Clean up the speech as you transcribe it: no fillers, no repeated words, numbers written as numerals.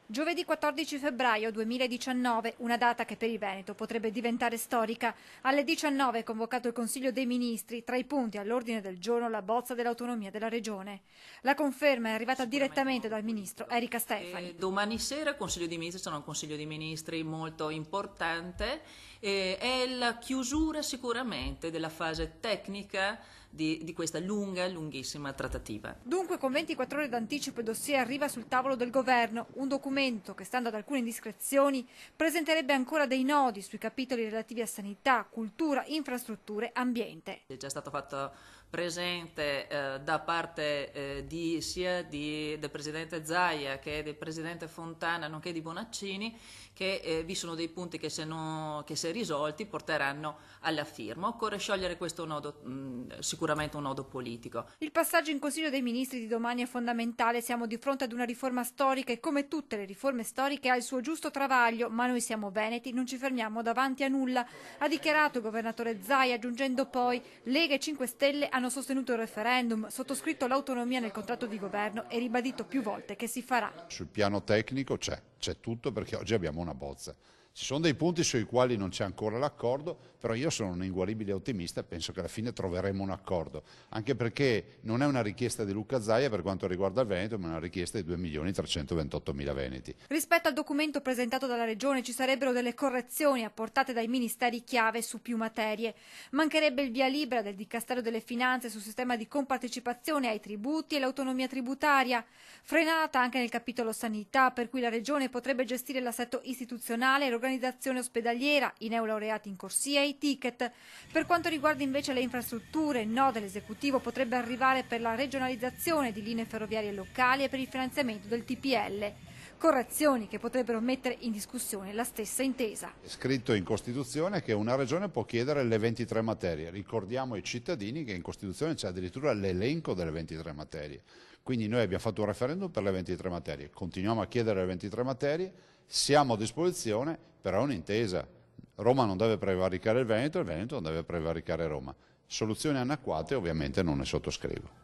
Giovedì 14 febbraio 2019, una data che per il Veneto potrebbe diventare storica. Alle 19 è convocato il Consiglio dei Ministri, tra i punti all'ordine del giorno la bozza dell'autonomia della Regione. La conferma è arrivata direttamente dal Ministro Erika Stefani. Domani sera il Consiglio dei Ministri sarà un Consiglio dei Ministri molto importante, è la chiusura sicuramente della fase tecnica di questa lunghissima trattativa. Dunque con 24 ore d'anticipo il dossier arriva sul tavolo del governo, un documento che, stando ad alcune indiscrezioni, presenterebbe ancora dei nodi sui capitoli relativi a sanità, cultura, infrastrutture, ambiente. È già stato fatto presente da parte sia del Presidente Zaia che del Presidente Fontana, nonché di Bonaccini, che vi sono dei punti che se risolti porteranno alla firma. Occorre sciogliere questo nodo, sicuramente un nodo politico. Il passaggio in Consiglio dei Ministri di domani è fondamentale, siamo di fronte ad una riforma storica e come tutte le riforme storiche ha il suo giusto travaglio, ma noi siamo veneti, non ci fermiamo davanti a nulla, ha dichiarato il governatore Zaia, aggiungendo poi: Lega e 5 Stelle hanno sostenuto il referendum, sottoscritto l'autonomia nel contratto di governo e ribadito più volte che si farà. Sul piano tecnico c'è tutto, perché oggi abbiamo una bozza. Ci sono dei punti sui quali non c'è ancora l'accordo, però io sono un inguaribile ottimista e penso che alla fine troveremo un accordo, anche perché non è una richiesta di Luca Zaia per quanto riguarda il Veneto, ma è una richiesta di 2.328.000 veneti. Rispetto al documento presentato dalla Regione ci sarebbero delle correzioni apportate dai ministeri chiave su più materie. Mancherebbe il via libera del Dicastero delle Finanze sul sistema di compartecipazione ai tributi e l'autonomia tributaria, frenata anche nel capitolo sanità, per cui la Regione potrebbe gestire l'assetto istituzionale e l'organizzazione ospedaliera, i neolaureati in corsia e i ticket. Per quanto riguarda invece le infrastrutture, il no dell'esecutivo potrebbe arrivare per la regionalizzazione di linee ferroviarie locali e per il finanziamento del TPL. Correzioni che potrebbero mettere in discussione la stessa intesa. È scritto in Costituzione che una regione può chiedere le 23 materie. Ricordiamo ai cittadini che in Costituzione c'è addirittura l'elenco delle 23 materie. Quindi noi abbiamo fatto un referendum per le 23 materie, continuiamo a chiedere le 23 materie, siamo a disposizione, però è un'intesa. Roma non deve prevaricare il Veneto non deve prevaricare Roma. Soluzioni anacquate ovviamente non ne sottoscrivo.